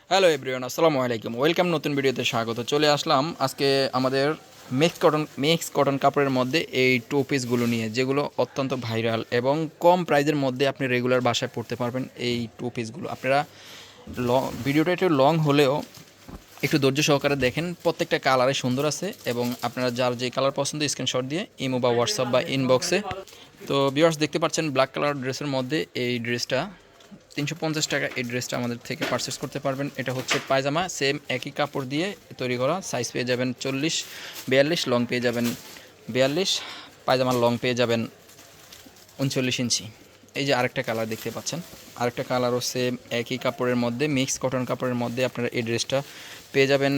Hello everyone, আসসালামু আলাইকুম। Welcome নতুন ভিডিওতে স্বাগত। চলে আসলাম আজকে আমাদের মিক্স কটন কাপড়ের মধ্যে এই টু পিসগুলো নিয়ে, যেগুলো অত্যন্ত ভাইরাল এবং কম প্রাইজের মধ্যে আপনি রেগুলার বাসায় পড়তে পারবেন। এই টু পিসগুলো আপনারা ভিডিওটা একটু লং হলেও একটু ধৈর্য সহকারে দেখেন। প্রত্যেকটা কালারে সুন্দর আছে এবং আপনারা যার যে কালার পছন্দ স্ক্রিনশট দিয়ে ইমো বা হোয়াটসঅ্যাপ বা ইনবক্সে। তো ভিউয়ার্স, দেখতে পাচ্ছেন ব্ল্যাক কালার ড্রেসের মধ্যে এই ড্রেসটা 350 টাকা। এই ড্রেসটা আমাদের থেকে পারচেস করতে পারবেন। এটা হচ্ছে পায়জামা, সেম একই কাপড় দিয়ে তৈরি করা। সাইজ পেয়ে যাবেন 40-42, লং পেয়ে যাবেন 42, পায়জামার লং পেয়ে যাবেন 39 ইঞ্চি। এই যে আরেকটা কালার দেখতে পাচ্ছেন, আরেকটা কালারও সেম একই কাপড়ের মধ্যে, মিক্স কটন কাপড়ের মধ্যে আপনারা এই ড্রেসটা পেয়ে যাবেন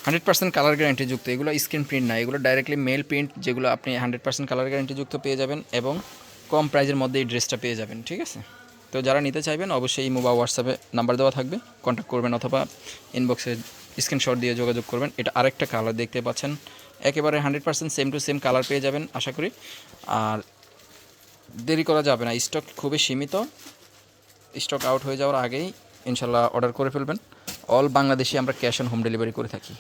100% কালার গ্যারান্টিযুক্ত। এগুলো স্ক্রিন প্রিন্ট না, এগুলো ডাইরেক্টলি মেল প্রিন্ট, যেগুলো আপনি 100% কালার গ্যারান্টিযুক্ত পেয়ে যাবেন এবং কম প্রাইজের মধ্যে এই ড্রেসটা পেয়ে যাবেন। ঠিক আছে, তো যারা নিতে চাইবেন অবশ্যই ইমো বা হোয়াটসঅ্যাপে নাম্বার দেওয়া থাকবে, কন্ট্যাক্ট করবেন অথবা ইনবক্সে স্ক্রিনশট দিয়ে যোগাযোগ করবেন। এটা আরেকটা কালার দেখতে পাচ্ছেন, একেবারে 100% সেম টু সেম কালার পেয়ে যাবেন আশা করি। আর দেরি করা যাবে না, স্টক খুবই সীমিত। স্টক আউট হয়ে যাওয়ার আগেই ইনশাল্লাহ অর্ডার করে ফেলবেন। অল বাংলাদেশে আমরা ক্যাশ অন হোম ডেলিভারি করে থাকি।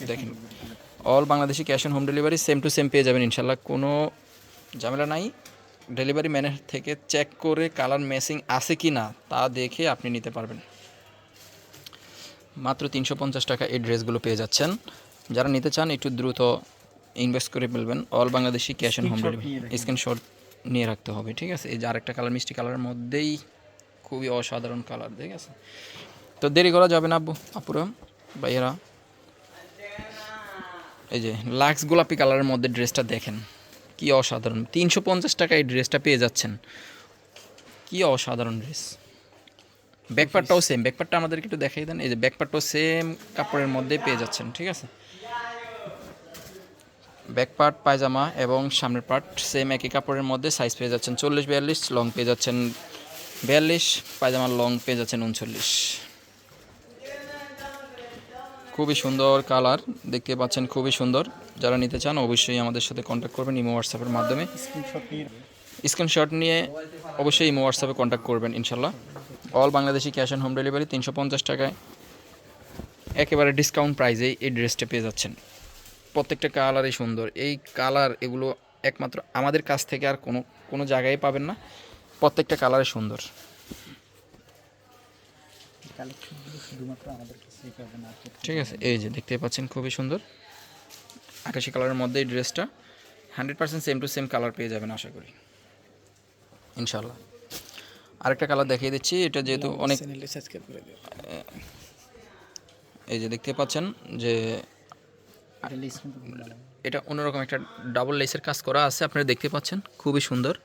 দেখেন, all Bangladeshi cash on home delivery same to same পেয়ে যাবেন ইনশাল্লাহ, কোনো ঝামেলা নাই। ডেলিভারি ম্যানের থেকে চেক করে কালার ম্যাচিং আছে কি না তা দেখে আপনি নিতে পারবেন। মাত্র 350 টাকা এই ড্রেসগুলো পেয়ে যাচ্ছেন। যারা নিতে চান একটু দ্রুত ইনভেস্ট করে ফেলবেন। All Bangladeshi cash on home delivery, screenshot নিয়ে রাখতে হবে। ঠিক আছে, এই যে আরেকটা কালার, মিষ্টি কালারের মধ্যেই খুবই অসাধারণ কালার। ঠিক আছে, তো দেরি করা যাবে না আপুরা ভাইয়েরা। এই যে লাক্স গোলাপি কালারের মধ্যে ড্রেসটা দেখেন, কি অসাধারণ। 350 টাকা এই ড্রেসটা পেয়ে যাচ্ছেন, কি অসাধারণ ড্রেস। ব্যাকপার্টটাও সেম, ব্যাকপার্টটা আমাদেরকে একটু দেখাই দেন। এই যে ব্যাকপার্টটাও সেম কাপড়ের মধ্যে পেয়ে যাচ্ছেন। ঠিক আছে, ব্যাকপার্ট পায়জামা এবং সামনের পার্ট সেম একই কাপড়ের মধ্যে। সাইজ পেয়ে যাচ্ছেন 40-42, লং পেয়ে যাচ্ছেন 42, পায়জামার লং পেয়ে যাচ্ছেন 39। খুবই সুন্দর কালার দেখতে পাচ্ছেন, খুবই সুন্দর। যারা নিতে চান অবশ্যই আমাদের সাথে কন্ট্যাক্ট করবেন ইমো হোয়াটসঅ্যাপের মাধ্যমে। স্ক্রিনশট নিয়ে অবশ্যই ইমো হোয়াটসঅ্যাপে কন্ট্যাক্ট করবেন ইনশাল্লাহ। All Bangladeshi cash on home delivery 350 টাকায় একেবারে ডিসকাউন্ট প্রাইসেই এই ড্রেসটা পেয়ে যাচ্ছেন। প্রত্যেকটা কালারই সুন্দর। এই কালার এগুলো একমাত্র আমাদের কাছ থেকে আর কোনো জায়গায় পাবেন না। প্রত্যেকটা কালারই সুন্দর। ঠিক আছে, এই যে দেখতে পাচ্ছেন খুবই সুন্দর আকাশি কালারের মধ্যে এই ড্রেসটা 100% সেম টু সেম কালার পেয়ে যাবেন আশা করি ইনশাল্লাহ। আরেকটা কালার দেখিয়ে দিচ্ছি, এটা যেহেতু অনেক, এই যে দেখতে পাচ্ছেন যে এটা অন্যরকম একটা ডাবল লেসের কাজ করা আছে, আপনারা দেখতে পাচ্ছেন খুবই সুন্দর।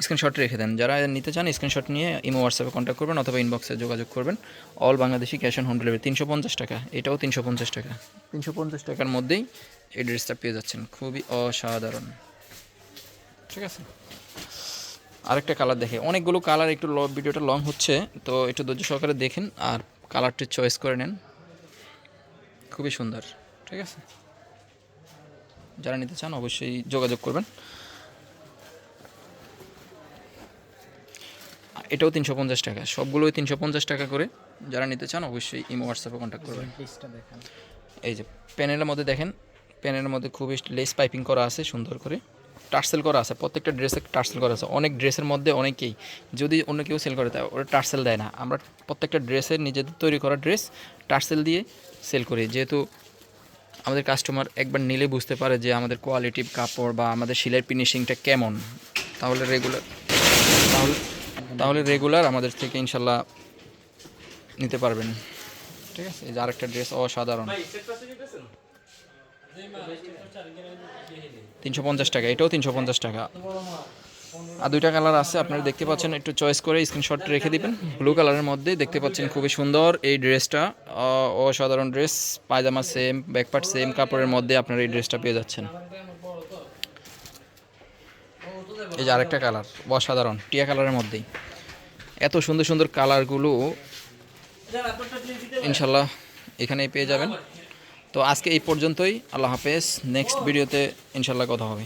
স্ক্রিনশট রেখে দেন, যারা নিতে চান স্ক্রিনশট নিয়ে ইমো হোয়াটসঅ্যাপে কন্ট্যাক্ট করবেন অথবা ইনবক্সে যোগাযোগ করবেন। All Bangladeshi cash on home delivery 350 টাকা, এটাও 350 টাকা। 350 টাকার মধ্যেই এই ড্রেসটা পেয়ে যাচ্ছেন, খুবই অসাধারণ। ঠিক আছে, আরেকটা কালার দেখে, অনেকগুলো কালার, একটু ভিডিওটা লং হচ্ছে তো একটু ধৈর্য সহকারে দেখেন আর কালারটি চয়েস করে নেন। খুবই সুন্দর। ঠিক আছে, যারা নিতে চান অবশ্যই যোগাযোগ করবেন। এটাও 350 টাকা, সবগুলোই 350 টাকা করে। যারা নিতে চান অবশ্যই ইমো হোয়াটসঅ্যাপে কন্ট্যাক্ট করবেন। এই যে প্যানেলের মধ্যে দেখেন, প্যানেলের মধ্যে খুবই লেস পাইপিং করা আছে, সুন্দর করে টার্সেল করা আছে। প্রত্যেকটা ড্রেসে টার্সেল করা আছে। অনেক ড্রেসের মধ্যে অনেকেই যদি অন্য কেউ সেল করে দেয় ওরা টার্সেল দেয় না, আমরা প্রত্যেকটা ড্রেসের নিজেদের তৈরি করা ড্রেস টার্সেল দিয়ে সেল করি, যেহেতু আমাদের কাস্টমার একবার নিলে বুঝতে পারে যে আমাদের কোয়ালিটি কাপড় বা আমাদের সেলাই ফিনিশিংটা কেমন। তাহলে রেগুলার আমাদের থেকে ইনশাল্লাহ নিতে পারবেন। ঠিক আছে, এই যে আরেকটা ড্রেস অসাধারণ, 350 টাকা, এটাও 350 টাকা। আর দুইটা কালার আছে আপনারা দেখতে পাচ্ছেন, একটু চয়েস করে স্ক্রিনশট রেখে দিবেন। ব্লু কালারের মধ্যে দেখতে পাচ্ছেন খুবই সুন্দর এই ড্রেসটা, অসাধারণ ড্রেস। পায়জামা সেম, ব্যাকপার্ট সেম কাপড়ের মধ্যে আপনারা এই ড্রেসটা পেয়ে যাচ্ছেন। এই যে আরেকটা কালার অসাধারণ, টিয়া কালারের মধ্যেই। এত সুন্দর সুন্দর কালারগুলো ইনশাল্লাহ এখানেই পেয়ে যাবেন। তো আজকে এই পর্যন্তই, আল্লাহ হাফেজ। নেক্সট ভিডিওতে ইনশাল্লাহ কথা হবে।